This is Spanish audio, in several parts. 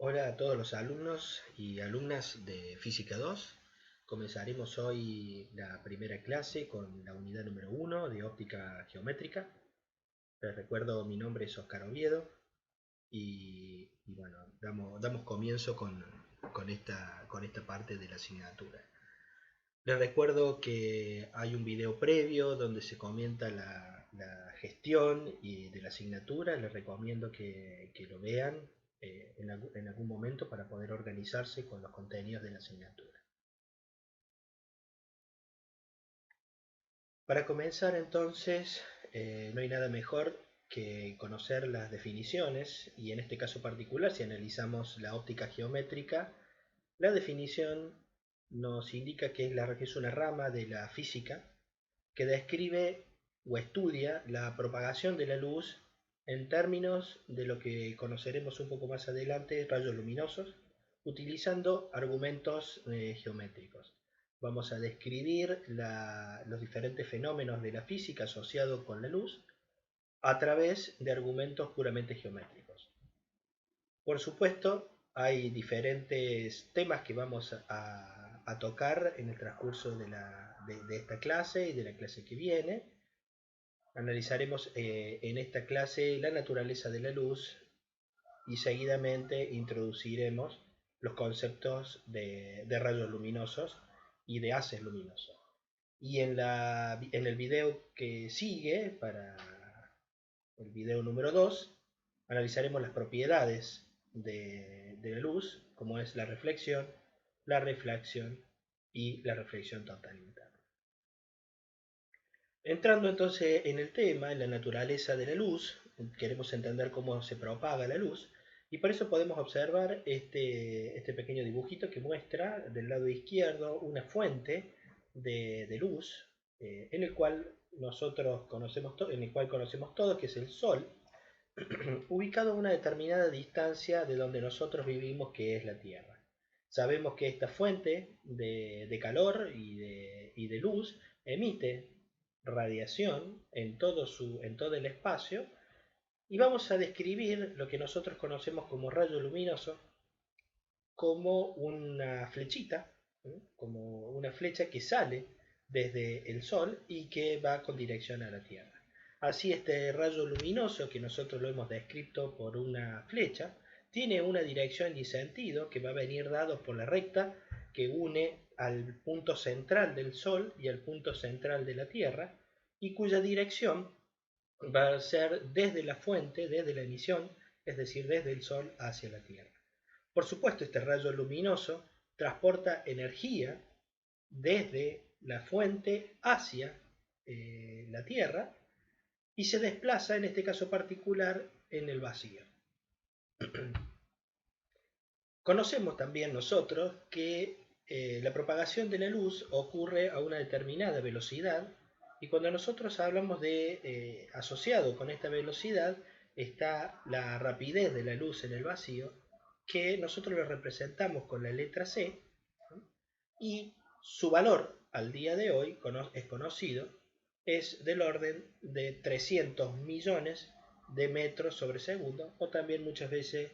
Hola a todos los alumnos y alumnas de Física 2. Comenzaremos hoy la primera clase con la unidad número 1 de óptica geométrica. Les recuerdo, mi nombre es Oscar Oviedo y bueno, damos comienzo con esta parte de la asignatura. Les recuerdo que hay un video previo donde se comenta la gestión de la asignatura. Les recomiendo que lo vean en algún momento para poder organizarse con los contenidos de la asignatura. Para comenzar entonces, no hay nada mejor que conocer las definiciones, y en este caso particular, si analizamos la óptica geométrica, la definición nos indica que es una rama de la física que describe o estudia la propagación de la luz en términos de lo que conoceremos un poco más adelante, rayos luminosos, utilizando argumentos geométricos. Vamos a describir los diferentes fenómenos de la física asociados con la luz a través de argumentos puramente geométricos. Por supuesto, hay diferentes temas que vamos a tocar en el transcurso de esta clase y de la clase que viene. Analizaremos en esta clase la naturaleza de la luz y seguidamente introduciremos los conceptos de rayos luminosos y de haces luminosos. Y en el video que sigue, para el video número 2, analizaremos las propiedades de la luz, como es la reflexión, la refracción y la reflexión total interna. Entrando entonces en el tema, en la naturaleza de la luz, queremos entender cómo se propaga la luz, y por eso podemos observar este pequeño dibujito que muestra del lado izquierdo una fuente de luz, en el cual conocemos todos, que es el Sol, ubicado a una determinada distancia de donde nosotros vivimos, que es la Tierra. Sabemos que esta fuente de calor y de luz emite radiación en todo el espacio, y vamos a describir lo que nosotros conocemos como rayo luminoso como una flechita, como una flecha que sale desde el Sol y que va con dirección a la Tierra. Así, este rayo luminoso, que nosotros lo hemos descrito por una flecha, tiene una dirección y sentido que va a venir dado por la recta que une al punto central del Sol y al punto central de la Tierra, y cuya dirección va a ser desde la fuente, desde la emisión, es decir, desde el Sol hacia la Tierra. Por supuesto, este rayo luminoso transporta energía desde la fuente hacia la Tierra y se desplaza, en este caso particular, en el vacío. Conocemos también nosotros que la propagación de la luz ocurre a una determinada velocidad, y cuando nosotros hablamos de asociado con esta velocidad está la rapidez de la luz en el vacío, que nosotros lo representamos con la letra C, y su valor al día de hoy es conocido, es del orden de 300 millones de metros sobre segundo, o también muchas veces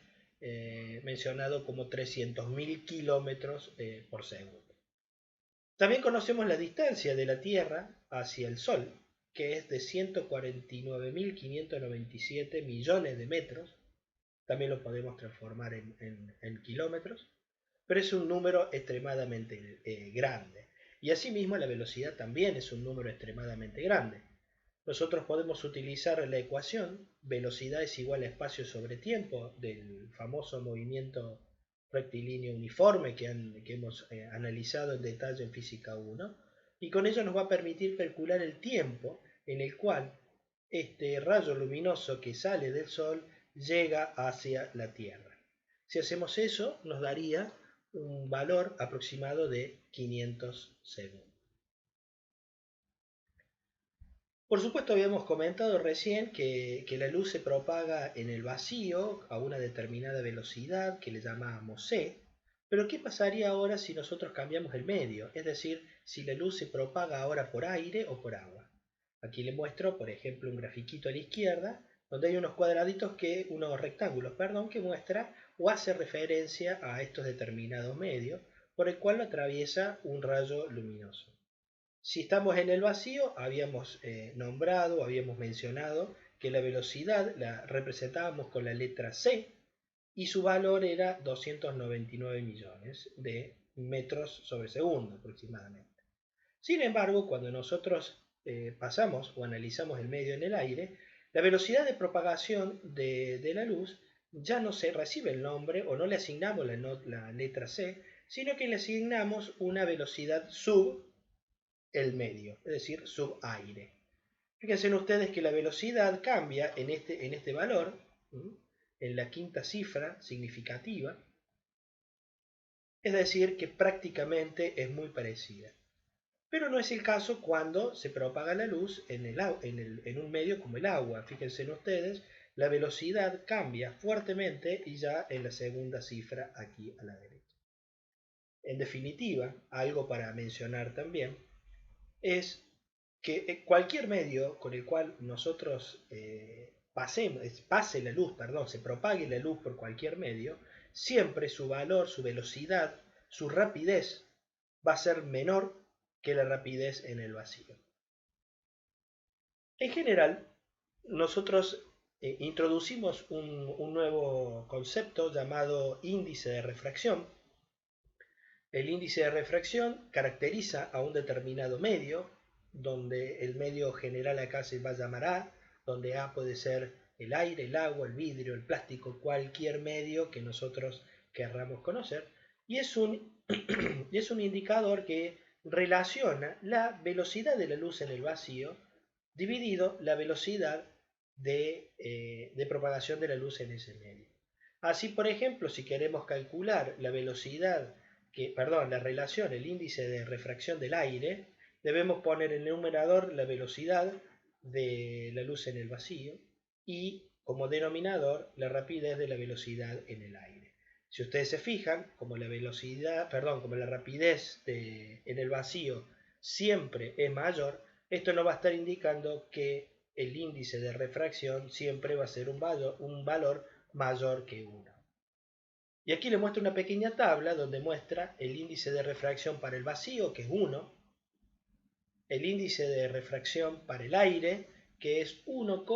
mencionado como 300.000 kilómetros por segundo. También conocemos la distancia de la Tierra hacia el Sol, que es de 149.597 millones de metros. También lo podemos transformar en kilómetros, pero es un número extremadamente grande. Y asimismo la velocidad también es un número extremadamente grande. Nosotros podemos utilizar la ecuación velocidad es igual a espacio sobre tiempo del famoso movimiento rectilíneo uniforme que hemos analizado en detalle en Física 1, y con ello nos va a permitir calcular el tiempo en el cual este rayo luminoso que sale del Sol llega hacia la Tierra. Si hacemos eso, nos daría un valor aproximado de 500 segundos. Por supuesto, habíamos comentado recién que la luz se propaga en el vacío a una determinada velocidad que le llamamos c, pero ¿qué pasaría ahora si nosotros cambiamos el medio? Es decir, si la luz se propaga ahora por aire o por agua. Aquí le muestro, por ejemplo, un grafiquito a la izquierda, donde hay unos cuadraditos unos rectángulos, perdón, que muestra o hace referencia a estos determinados medios por el cual lo atraviesa un rayo luminoso. Si estamos en el vacío, habíamos nombrado, habíamos mencionado que la velocidad la representábamos con la letra C y su valor era 299 millones de metros sobre segundo aproximadamente. Sin embargo, cuando nosotros pasamos o analizamos el medio en el aire, la velocidad de propagación de la luz ya no se recibe el nombre o no le asignamos la letra C, sino que le asignamos una velocidad sub el medio, es decir, subaire. Fíjense ustedes que la velocidad cambia en este valor, en la quinta cifra significativa, es decir, que prácticamente es muy parecida. Pero no es el caso cuando se propaga la luz en un medio como el agua. Fíjense ustedes, la velocidad cambia fuertemente y ya en la segunda cifra aquí a la derecha. En definitiva, algo para mencionar también, es que cualquier medio con el cual nosotros pase la luz, perdón, se propague la luz por cualquier medio, siempre su valor, su velocidad, su rapidez va a ser menor que la rapidez en el vacío. En general, nosotros introducimos un nuevo concepto llamado índice de refracción. El índice de refracción caracteriza a un determinado medio, donde el medio general acá se va a llamar A, donde A puede ser el aire, el agua, el vidrio, el plástico, cualquier medio que nosotros querramos conocer, y es un indicador que relaciona la velocidad de la luz en el vacío dividido la velocidad de propagación de la luz en ese medio. Así, por ejemplo, si queremos calcular la velocidad la relación, el índice de refracción del aire, debemos poner en el numerador la velocidad de la luz en el vacío y como denominador la rapidez de la velocidad en el aire. Si ustedes se fijan, como la rapidez en el vacío siempre es mayor, esto nos va a estar indicando que el índice de refracción siempre va a ser un valor mayor que 1. Y aquí les muestro una pequeña tabla donde muestra el índice de refracción para el vacío, que es 1, el índice de refracción para el aire, que es 1,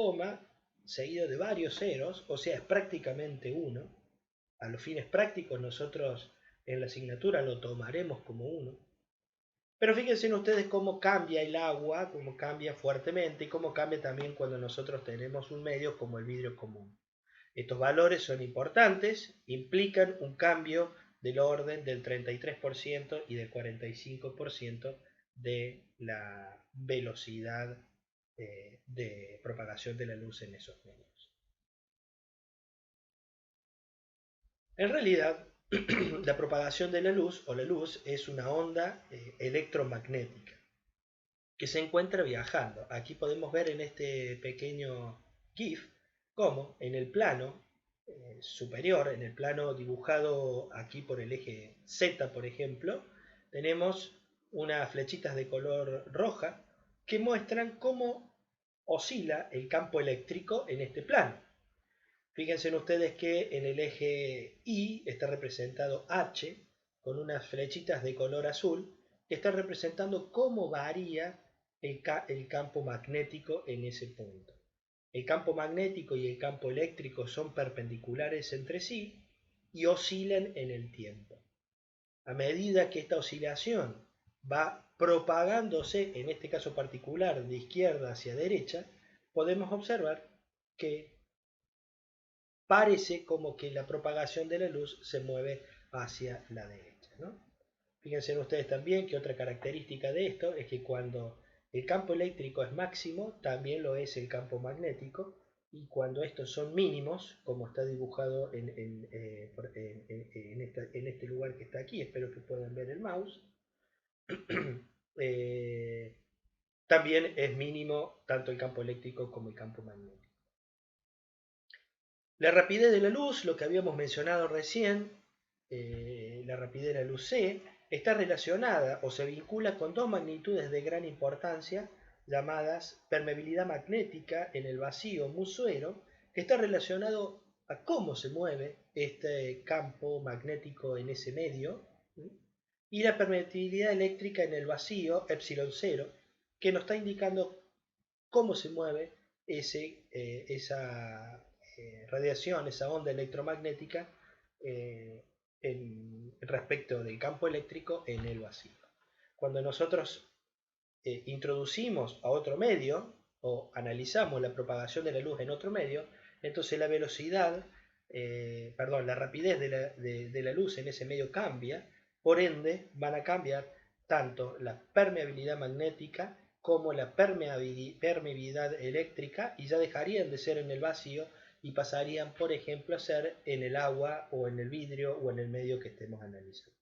seguido de varios ceros, o sea, es prácticamente 1. A los fines prácticos nosotros en la asignatura lo tomaremos como 1. Pero fíjense ustedes cómo cambia el agua, cómo cambia fuertemente y cómo cambia también cuando nosotros tenemos un medio como el vidrio común. Estos valores son importantes, implican un cambio del orden del 33% y del 45% de la velocidad de propagación de la luz en esos medios. En realidad, la propagación de la luz es una onda electromagnética que se encuentra viajando. Aquí podemos ver en este pequeño GIF cómo en el plano superior, en el plano dibujado aquí por el eje Z, por ejemplo, tenemos unas flechitas de color roja que muestran cómo oscila el campo eléctrico en este plano. Fíjense ustedes que en el eje Y está representado H con unas flechitas de color azul que están representando cómo varía el campo magnético en ese punto. El campo magnético y el campo eléctrico son perpendiculares entre sí y oscilan en el tiempo. A medida que esta oscilación va propagándose, en este caso particular de izquierda hacia derecha, podemos observar que parece como que la propagación de la luz se mueve hacia la derecha, ¿no? Fíjense ustedes también que otra característica de esto es que cuando el campo eléctrico es máximo, también lo es el campo magnético, y cuando estos son mínimos, como está dibujado en este lugar que está aquí, espero que puedan ver el mouse, también es mínimo tanto el campo eléctrico como el campo magnético. La rapidez de la luz, lo que habíamos mencionado recién, la rapidez de la luz C, está relacionada o se vincula con dos magnitudes de gran importancia llamadas permeabilidad magnética en el vacío mu0 está relacionado a cómo se mueve este campo magnético en ese medio, y la permitividad eléctrica en el vacío, epsilon 0, que nos está indicando cómo se mueve esa radiación, esa onda electromagnética respecto del campo eléctrico en el vacío. Cuando nosotros introducimos a otro medio o analizamos la propagación de la luz en otro medio, entonces la velocidad, la rapidez de la luz en ese medio cambia, por ende van a cambiar tanto la permeabilidad magnética como la permeabilidad eléctrica, y ya dejarían de ser en el vacío y pasarían, por ejemplo, a ser en el agua o en el vidrio o en el medio que estemos analizando.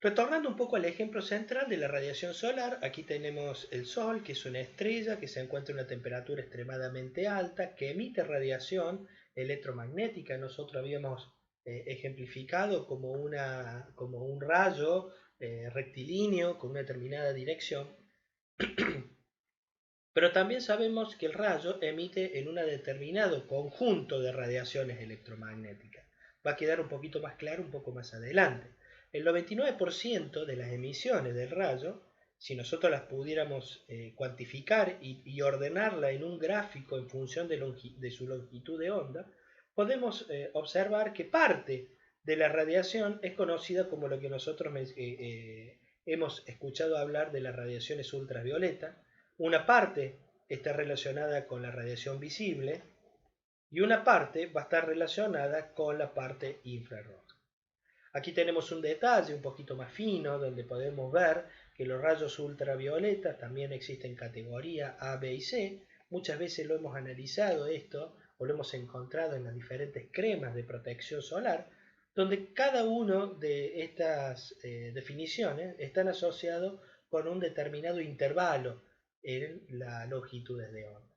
Retornando un poco al ejemplo central de la radiación solar, aquí tenemos el Sol, que es una estrella que se encuentra a una temperatura extremadamente alta, que emite radiación electromagnética. Nosotros habíamos ejemplificado como un rayo rectilíneo con una determinada dirección, pero también sabemos que el rayo emite en un determinado conjunto de radiaciones electromagnéticas. Va a quedar un poquito más claro un poco más adelante. El 99% de las emisiones del rayo, si nosotros las pudiéramos cuantificar y ordenarla en un gráfico en función de su longitud de onda, podemos observar que parte de la radiación es conocida como lo que nosotros hemos escuchado hablar de las radiaciones ultravioletas. Una parte está relacionada con la radiación visible y una parte va a estar relacionada con la parte infrarroja. Aquí tenemos un detalle un poquito más fino donde podemos ver que los rayos ultravioletas también existen categoría A, B y C. Muchas veces lo hemos analizado esto o lo hemos encontrado en las diferentes cremas de protección solar, donde cada una de estas definiciones están asociados con un determinado intervalo en las longitudes de onda.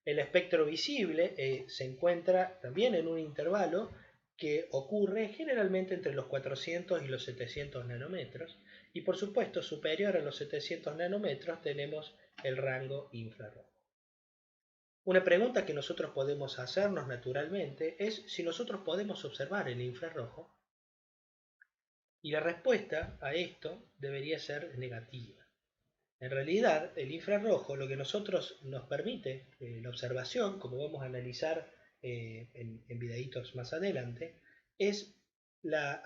El espectro visible se encuentra también en un intervalo que ocurre generalmente entre los 400 y los 700 nanómetros, y por supuesto superior a los 700 nanómetros tenemos el rango infrarrojo. Una pregunta que nosotros podemos hacernos naturalmente es si nosotros podemos observar el infrarrojo, y la respuesta a esto debería ser negativa. En realidad, el infrarrojo, lo que nosotros nos permite la observación, como vamos a analizar en videitos más adelante, es la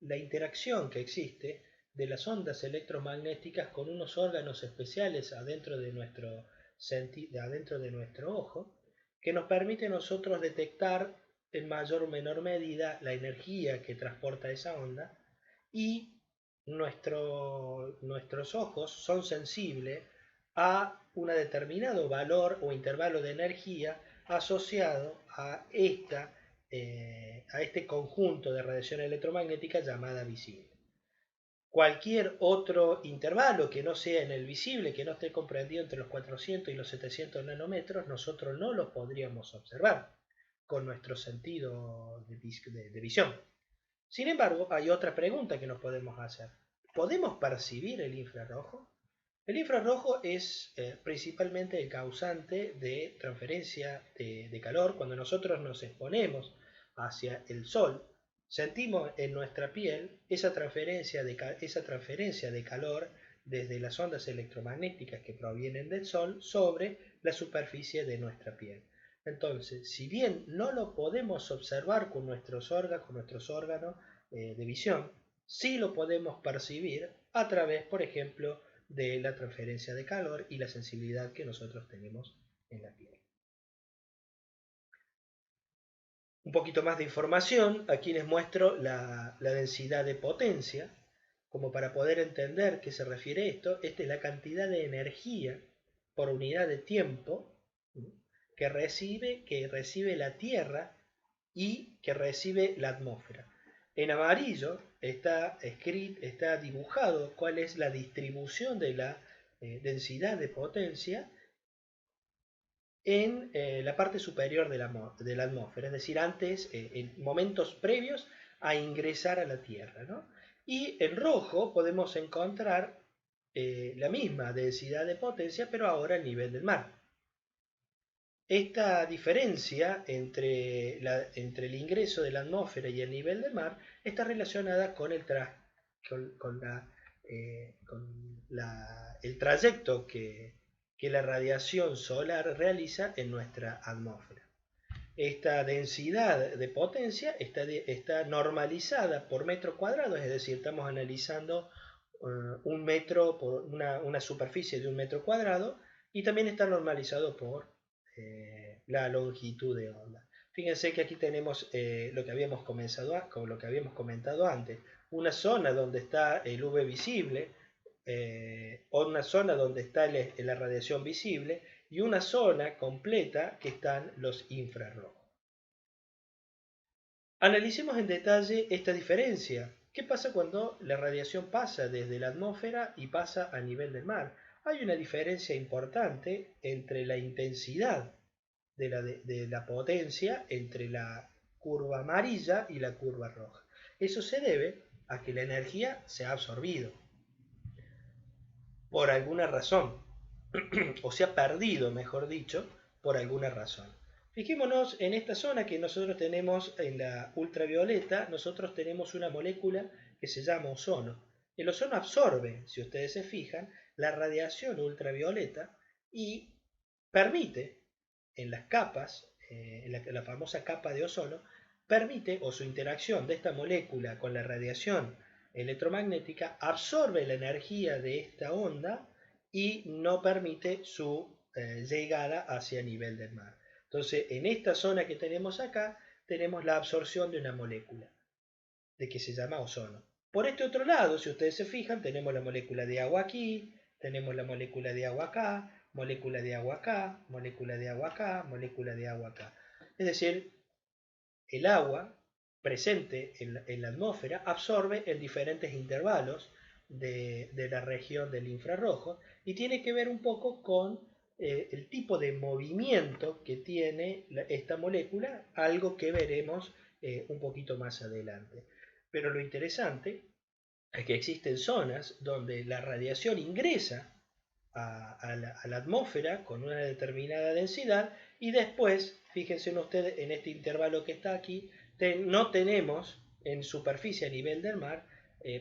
interacción que existe de las ondas electromagnéticas con unos órganos especiales adentro de nuestro ojo, que nos permite a nosotros detectar en mayor o menor medida la energía que transporta esa onda, y nuestros ojos son sensibles a un determinado valor o intervalo de energía asociado a este conjunto de radiación electromagnética llamada visible. Cualquier otro intervalo que no sea en el visible, que no esté comprendido entre los 400 y los 700 nanómetros, nosotros no los podríamos observar con nuestro sentido de visión. Sin embargo, hay otra pregunta que nos podemos hacer. ¿Podemos percibir el infrarrojo? El infrarrojo es principalmente el causante de transferencia de calor. Cuando nosotros nos exponemos hacia el sol, sentimos en nuestra piel esa transferencia de calor desde las ondas electromagnéticas que provienen del sol sobre la superficie de nuestra piel. Entonces, si bien no lo podemos observar con nuestros órganos de visión, sí lo podemos percibir a través, por ejemplo, de la transferencia de calor y la sensibilidad que nosotros tenemos en la piel. Un poquito más de información, aquí les muestro la densidad de potencia, como para poder entender qué se refiere esto. Esta es la cantidad de energía por unidad de tiempo que recibe la Tierra y que recibe la atmósfera. En amarillo está dibujado cuál es la distribución de la densidad de potencia en la parte superior de la atmósfera, es decir, antes, en momentos previos a ingresar a la Tierra, ¿no? Y en rojo podemos encontrar la misma densidad de potencia, pero ahora a nivel del mar. Esta diferencia entre el ingreso de la atmósfera y el nivel del mar está relacionada con el trayecto que la radiación solar realiza en nuestra atmósfera. Esta densidad de potencia está normalizada por metro cuadrado, es decir, estamos analizando un metro por una superficie de un metro cuadrado, y también está normalizado por la longitud de onda. Fíjense que aquí tenemos lo que habíamos comentado antes, una zona donde está el UV visible, o una zona donde está la radiación visible, y una zona completa que están los infrarrojos. Analicemos en detalle esta diferencia. ¿Qué pasa cuando la radiación pasa desde la atmósfera y pasa a nivel del mar? Hay una diferencia importante entre la intensidad de la potencia entre la curva amarilla y la curva roja. Eso se debe a que la energía se ha absorbido por alguna razón, o se ha perdido, mejor dicho, por alguna razón. Fijémonos en esta zona que nosotros tenemos en la ultravioleta. Nosotros tenemos una molécula que se llama ozono. El ozono absorbe, si ustedes se fijan, la radiación ultravioleta y permite en las capas, en la famosa capa de ozono, permite, o su interacción de esta molécula con la radiación electromagnética, absorbe la energía de esta onda y no permite su llegada hacia el nivel del mar. Entonces, en esta zona que tenemos acá, tenemos la absorción de una molécula, de que se llama ozono. Por este otro lado, si ustedes se fijan, tenemos la molécula de agua aquí, tenemos la molécula de agua acá, molécula de agua acá, molécula de agua acá, molécula de agua acá. Es decir, el agua presente en la atmósfera absorbe en diferentes intervalos de la región del infrarrojo, y tiene que ver un poco con el tipo de movimiento que tiene esta molécula, algo que veremos un poquito más adelante. Pero lo interesante es que existen zonas donde la radiación ingresa a la atmósfera con una determinada densidad, y después, fíjense ustedes, en este intervalo que está aquí, no tenemos en superficie a nivel del mar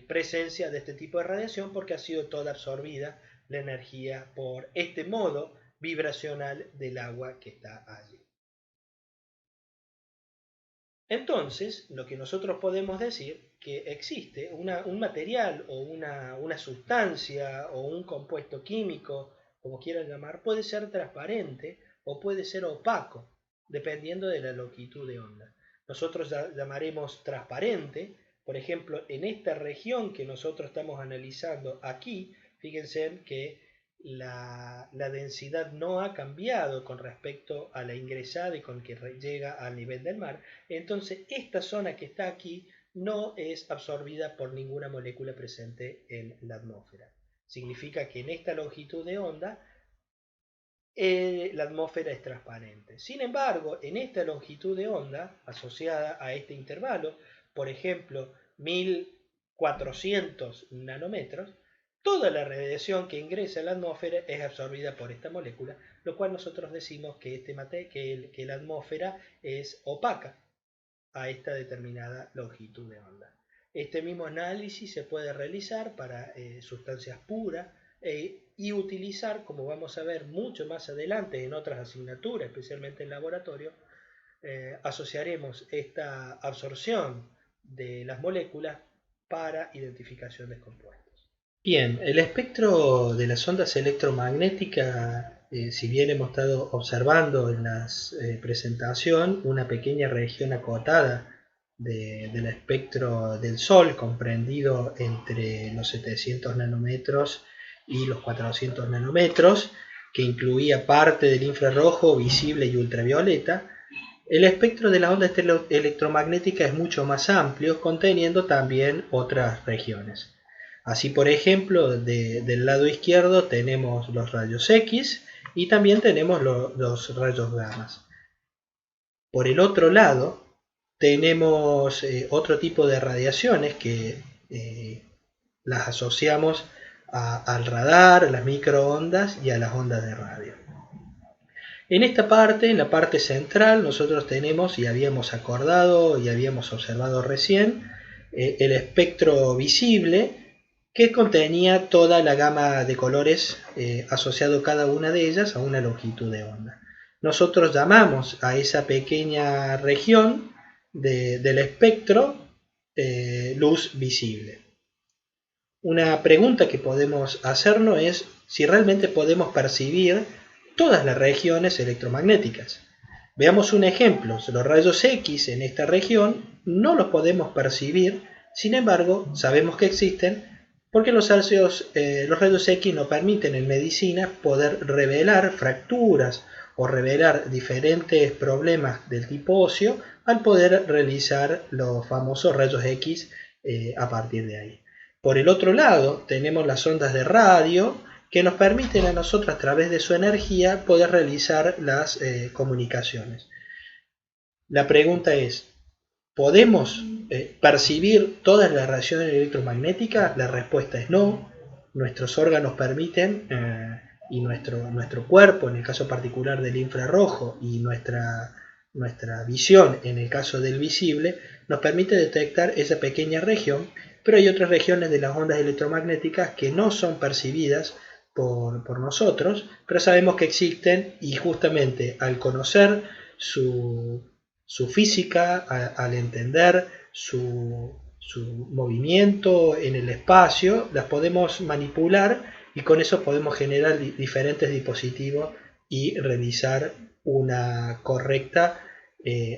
presencia de este tipo de radiación, porque ha sido toda absorbida la energía por este modo vibracional del agua que está allí. Entonces, lo que nosotros podemos decir que existe un material o una sustancia o un compuesto químico, como quieran llamar, puede ser transparente o puede ser opaco, dependiendo de la longitud de onda. Nosotros llamaremos transparente, por ejemplo, en esta región que nosotros estamos analizando aquí. Fíjense que la densidad no ha cambiado con respecto a la ingresada y con que llega al nivel del mar. Entonces, esta zona que está aquí no es absorbida por ninguna molécula presente en la atmósfera. Significa que en esta longitud de onda la atmósfera es transparente. Sin embargo, en esta longitud de onda asociada a este intervalo, por ejemplo 1400 nanómetros, toda la radiación que ingresa a la atmósfera es absorbida por esta molécula, lo cual nosotros decimos que la atmósfera es opaca a esta determinada longitud de onda. Este mismo análisis se puede realizar para sustancias puras y utilizar, como vamos a ver mucho más adelante en otras asignaturas, especialmente en laboratorio, asociaremos esta absorción de las moléculas para identificación de compuestos. Bien, el espectro de las ondas electromagnéticas, si bien hemos estado observando en la presentación una pequeña región acotada del espectro del Sol, comprendido entre los 700 nanómetros y los 400 nanómetros, que incluía parte del infrarrojo, visible y ultravioleta, el espectro de la onda electromagnética es mucho más amplio, conteniendo también otras regiones. Así, por ejemplo, del lado izquierdo tenemos los rayos X y también tenemos los rayos gamma. Por el otro lado tenemos otro tipo de radiaciones que las asociamos al radar, a las microondas y a las ondas de radio. En esta parte, en la parte central, nosotros tenemos, y habíamos acordado y habíamos observado recién, el espectro visible, que contenía toda la gama de colores asociado cada una de ellas a una longitud de onda. Nosotros llamamos a esa pequeña región del espectro luz visible. Una pregunta que podemos hacernos es si realmente podemos percibir todas las regiones electromagnéticas. Veamos un ejemplo. Los rayos X en esta región no los podemos percibir, sin embargo sabemos que existen porque los rayos X nos permiten en medicina poder revelar fracturas o revelar diferentes problemas del tipo óseo al poder realizar los famosos rayos X a partir de ahí. Por el otro lado, tenemos las ondas de radio que nos permiten a nosotros a través de su energía poder realizar las comunicaciones. La pregunta es, ¿podemos percibir todas las radiaciones electromagnéticas? La respuesta es no. Nuestros órganos permiten y nuestro cuerpo, en el caso particular del infrarrojo, y nuestra visión, en el caso del visible, nos permite detectar esa pequeña región, pero hay otras regiones de las ondas electromagnéticas que no son percibidas por nosotros, pero sabemos que existen y justamente al conocer su física, al entender su movimiento en el espacio, las podemos manipular y con eso podemos generar diferentes dispositivos y realizar una correcta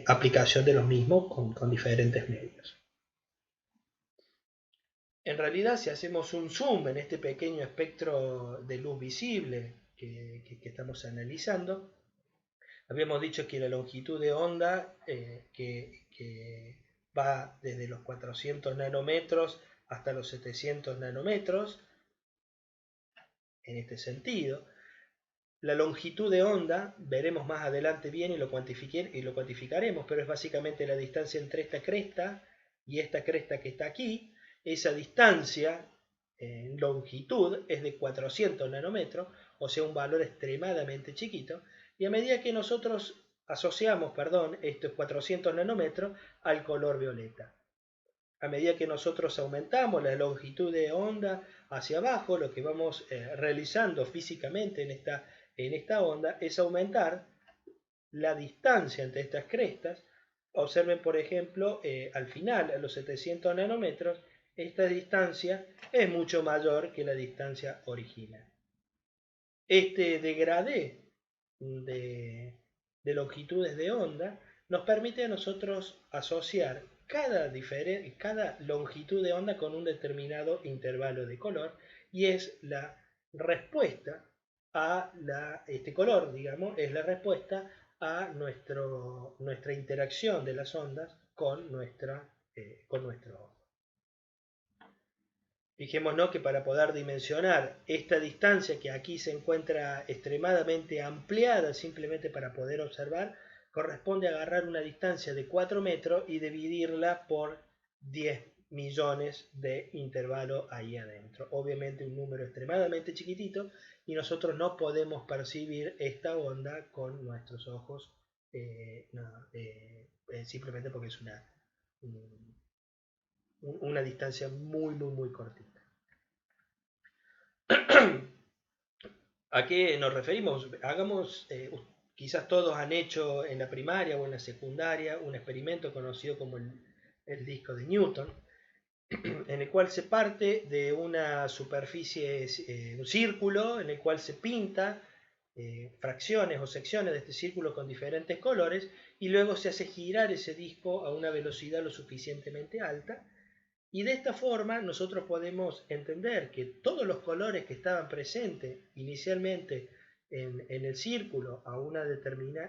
aplicación de los mismos con diferentes medios. En realidad, si hacemos un zoom en este pequeño espectro de luz visible que estamos analizando, habíamos dicho que la longitud de onda que va desde los 400 nanómetros hasta los 700 nanómetros, en este sentido. La longitud de onda, veremos más adelante bien y lo cuantificaremos, pero es básicamente la distancia entre esta cresta y esta cresta que está aquí. Esa distancia en longitud es de 400 nanómetros, o sea, un valor extremadamente chiquito, y a medida que nosotros asociamos, estos 400 nanómetros al color violeta. A medida que nosotros aumentamos la longitud de onda hacia abajo, lo que vamos realizando físicamente en esta onda es aumentar la distancia entre estas crestas. Observen, por ejemplo, al final, a los 700 nanómetros, esta distancia es mucho mayor que la distancia original. Este degradé de longitudes de onda nos permite a nosotros asociar cada longitud de onda con un determinado intervalo de color, y es la respuesta a este color, digamos, es la respuesta a nuestra interacción de las ondas con nuestro ojo. Fijémonos que para poder dimensionar esta distancia que aquí se encuentra extremadamente ampliada simplemente para poder observar, corresponde agarrar una distancia de 4 metros y dividirla por 10 millones de intervalos ahí adentro. Obviamente un número extremadamente chiquitito y nosotros no podemos percibir esta onda con nuestros ojos simplemente porque es una distancia muy cortita. ¿A qué nos referimos? Quizás todos han hecho en la primaria o en la secundaria un experimento conocido como el disco de Newton, en el cual se parte de una superficie, un círculo, en el cual se pinta fracciones o secciones de este círculo con diferentes colores, y luego se hace girar ese disco a una velocidad lo suficientemente alta. Y de esta forma nosotros podemos entender que todos los colores que estaban presentes inicialmente en el círculo a una determinada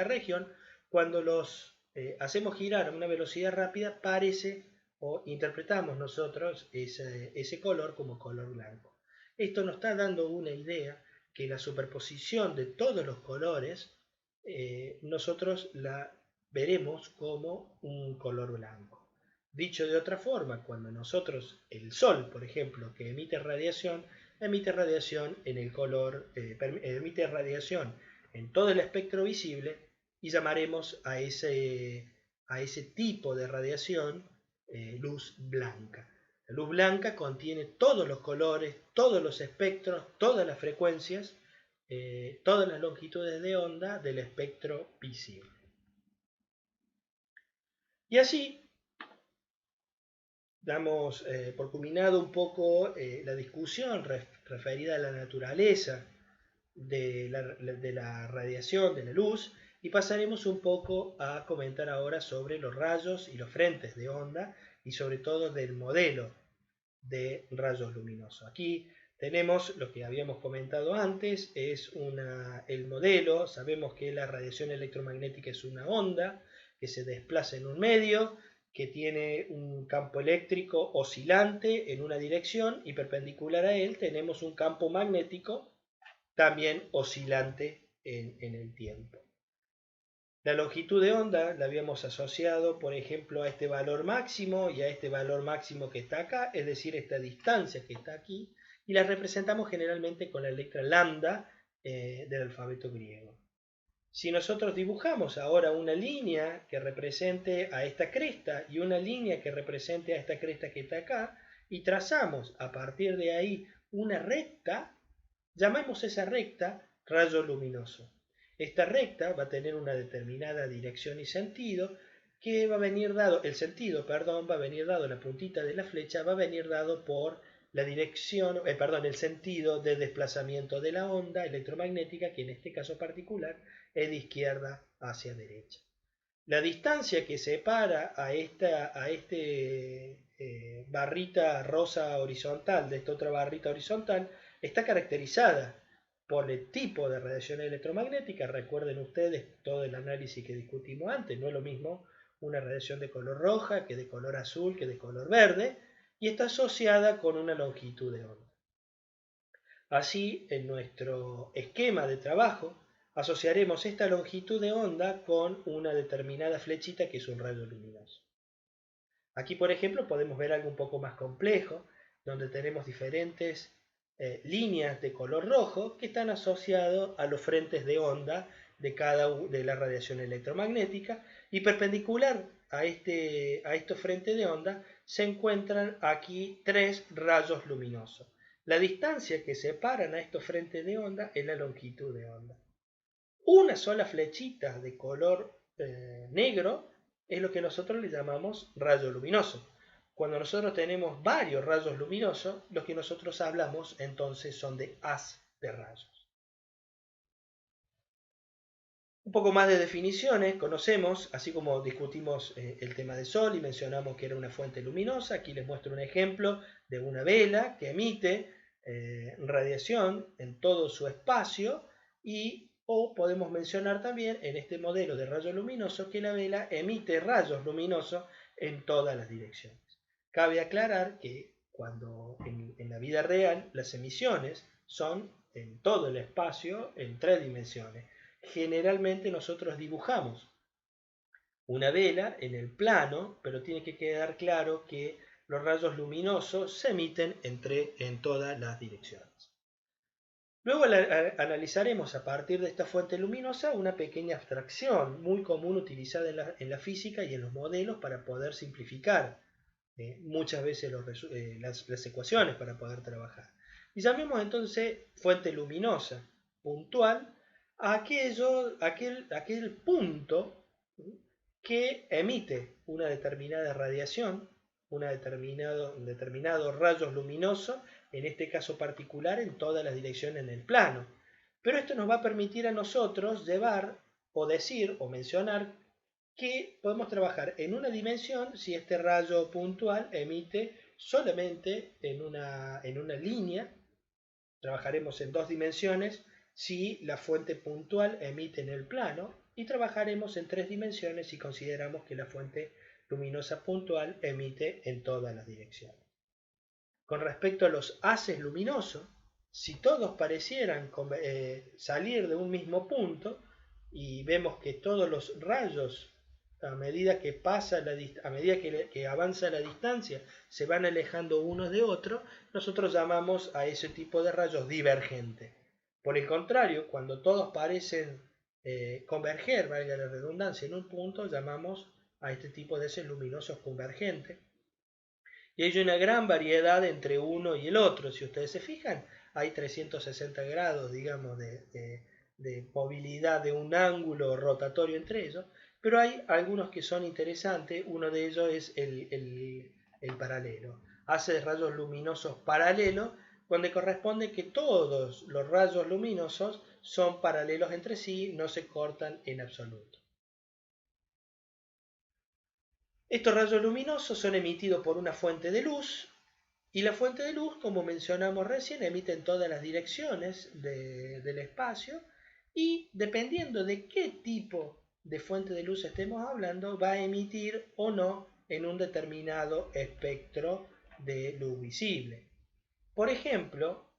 región, cuando los hacemos girar a una velocidad rápida, parece o interpretamos nosotros ese color como color blanco. Esto nos está dando una idea que la superposición de todos los colores nosotros la veremos como un color blanco. Dicho de otra forma, cuando nosotros, el Sol, por ejemplo, que emite radiación en el color, emite radiación en todo el espectro visible, y llamaremos a ese tipo de radiación luz blanca. La luz blanca contiene todos los colores, todos los espectros, todas las frecuencias, todas las longitudes de onda del espectro visible. Y así damos por culminado un poco la discusión referida a la naturaleza de la radiación, de la luz, y pasaremos un poco a comentar ahora sobre los rayos y los frentes de onda y sobre todo del modelo de rayos luminosos. Aquí tenemos lo que habíamos comentado antes, es el modelo. Sabemos que la radiación electromagnética es una onda que se desplaza en un medio, que tiene un campo eléctrico oscilante en una dirección, y perpendicular a él tenemos un campo magnético también oscilante en el tiempo. La longitud de onda la habíamos asociado, por ejemplo, a este valor máximo y a este valor máximo que está acá, es decir, esta distancia que está aquí, y la representamos generalmente con la letra lambda del alfabeto griego. Si nosotros dibujamos ahora una línea que represente a esta cresta y una línea que represente a esta cresta que está acá, y trazamos a partir de ahí una recta, llamamos esa recta rayo luminoso. Esta recta va a tener una determinada dirección y sentido, que va a venir dado, el sentido, perdón, va a venir dado, la puntita de la flecha va a venir dado por la dirección, el sentido de desplazamiento de la onda electromagnética, que en este caso particular es de izquierda hacia derecha. La distancia que separa a este barrita rosa horizontal de esta otra barrita horizontal está caracterizada por el tipo de radiación electromagnética. Recuerden ustedes todo el análisis que discutimos antes, no es lo mismo una radiación de color roja que de color azul que de color verde, y está asociada con una longitud de onda. Así, en nuestro esquema de trabajo, asociaremos esta longitud de onda con una determinada flechita que es un rayo luminoso. Aquí, por ejemplo, podemos ver algo un poco más complejo, donde tenemos diferentes líneas de color rojo que están asociados a los frentes de onda de la radiación electromagnética, y perpendicular a estos frentes de onda se encuentran aquí tres rayos luminosos. La distancia que separan a estos frentes de onda es la longitud de onda. Una sola flechita de color negro es lo que nosotros le llamamos rayo luminoso. Cuando nosotros tenemos varios rayos luminosos, lo que nosotros hablamos entonces son de haz de rayos. Un poco más de definiciones conocemos, así como discutimos el tema del Sol y mencionamos que era una fuente luminosa. Aquí les muestro un ejemplo de una vela que emite radiación en todo su espacio, o podemos mencionar también en este modelo de rayo luminoso que la vela emite rayos luminosos en todas las direcciones. Cabe aclarar que cuando en la vida real las emisiones son en todo el espacio en 3 dimensiones. Generalmente nosotros dibujamos una vela en el plano, pero tiene que quedar claro que los rayos luminosos se emiten en todas las direcciones. Luego analizaremos a partir de esta fuente luminosa una pequeña abstracción muy común utilizada en la física y en los modelos para poder simplificar muchas veces las ecuaciones para poder trabajar. Y llamemos entonces fuente luminosa puntual a aquel punto que emite una determinada radiación, un determinado rayos luminosos, en este caso particular en todas las direcciones en el plano. Pero esto nos va a permitir a nosotros llevar o decir o mencionar que podemos trabajar en una dimensión si este rayo puntual emite solamente en una línea. Trabajaremos en 2 dimensiones si la fuente puntual emite en el plano, y trabajaremos en 3 dimensiones si consideramos que la fuente luminosa puntual emite en todas las direcciones. Con respecto a los haces luminosos, si todos parecieran salir de un mismo punto y vemos que todos los rayos a medida que que avanza la distancia, se van alejando unos de otros, nosotros llamamos a ese tipo de rayos divergentes. Por el contrario, cuando todos parecen converger, valga la redundancia, en un punto, llamamos a este tipo de seres luminosos convergentes. Y hay una gran variedad entre uno y el otro. Si ustedes se fijan, hay 360 grados, digamos, de movilidad de un ángulo rotatorio entre ellos, pero hay algunos que son interesantes. Uno de ellos es el paralelo. Hace rayos luminosos paralelos, donde corresponde que todos los rayos luminosos son paralelos entre sí, no se cortan en absoluto. Estos rayos luminosos son emitidos por una fuente de luz, y la fuente de luz, como mencionamos recién, emite en todas las direcciones del espacio, y dependiendo de qué tipo de fuente de luz estemos hablando, va a emitir o no en un determinado espectro de luz visible. Por ejemplo,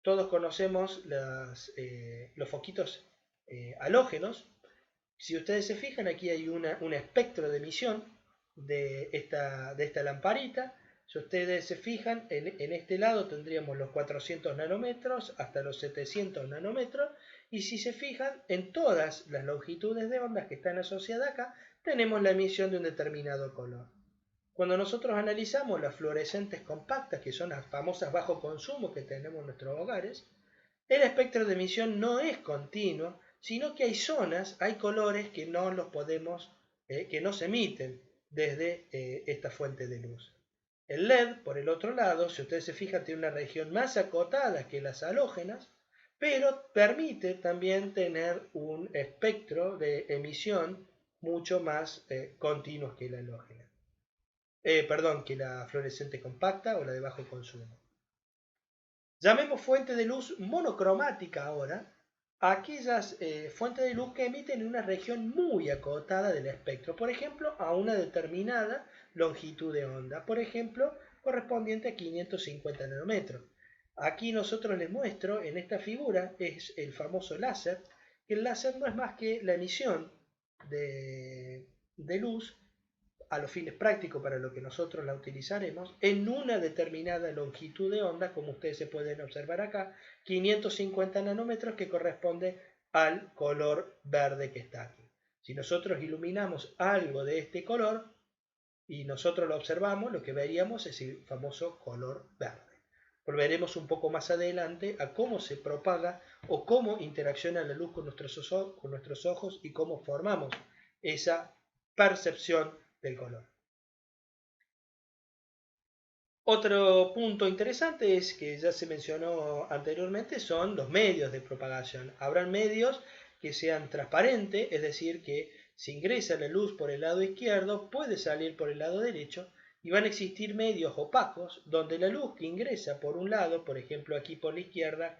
todos conocemos los foquitos halógenos. Si ustedes se fijan, aquí hay un espectro de emisión de esta lamparita. Si ustedes se fijan, en este lado tendríamos los 400 nanómetros hasta los 700 nanómetros, y si se fijan, en todas las longitudes de ondas que están asociadas acá, tenemos la emisión de un determinado color. Cuando nosotros analizamos las fluorescentes compactas, que son las famosas bajo consumo que tenemos en nuestros hogares, el espectro de emisión no es continuo, sino que hay zonas, hay colores que no los podemos, que no se emiten desde esta fuente de luz. El LED, por el otro lado, si ustedes se fijan, tiene una región más acotada que las halógenas, pero permite también tener un espectro de emisión mucho más continuo que la halógena. Que la fluorescente compacta o la de bajo consumo. Llamemos fuente de luz monocromática ahora a aquellas fuentes de luz que emiten en una región muy acotada del espectro, por ejemplo, a una determinada longitud de onda, por ejemplo, correspondiente a 550 nanómetros. Aquí nosotros les muestro, en esta figura, es el famoso láser, que el láser no es más que la emisión de luz a los fines prácticos para lo que nosotros la utilizaremos, en una determinada longitud de onda, como ustedes se pueden observar acá, 550 nanómetros, que corresponde al color verde que está aquí. Si nosotros iluminamos algo de este color y nosotros lo observamos, lo que veríamos es el famoso color verde. Volveremos un poco más adelante a cómo se propaga o cómo interacciona la luz con nuestros ojos y cómo formamos esa percepción del color. Otro punto interesante es que ya se mencionó anteriormente, son los medios de propagación. Habrán medios que sean transparentes, es decir, que si ingresa la luz por el lado izquierdo, puede salir por el lado derecho, y van a existir medios opacos donde la luz que ingresa por un lado, por ejemplo aquí por la izquierda,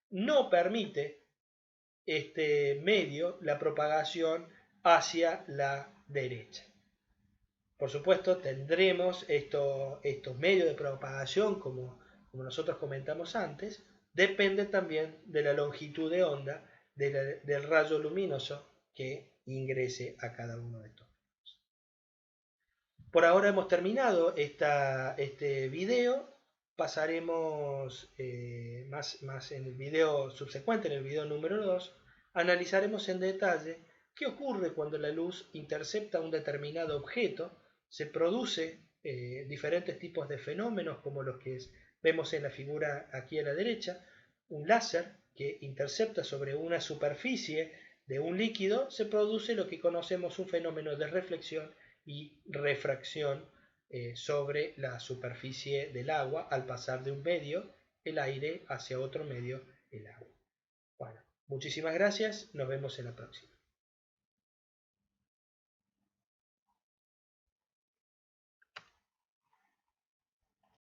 no permite este medio la propagación hacia la derecha. Por supuesto, tendremos estos medios de propagación, como nosotros comentamos antes, depende también de la longitud de onda del rayo luminoso que ingrese a cada uno de estos. Por ahora hemos terminado este video. Pasaremos más en el video subsecuente, en el video número 2, analizaremos en detalle qué ocurre cuando la luz intercepta un determinado objeto. Se produce diferentes tipos de fenómenos, como los que vemos en la figura aquí a la derecha. Un láser que intercepta sobre una superficie de un líquido, se produce lo que conocemos un fenómeno de reflexión y refracción sobre la superficie del agua al pasar de un medio, el aire, hacia otro medio, el agua. Bueno, muchísimas gracias, nos vemos en la próxima.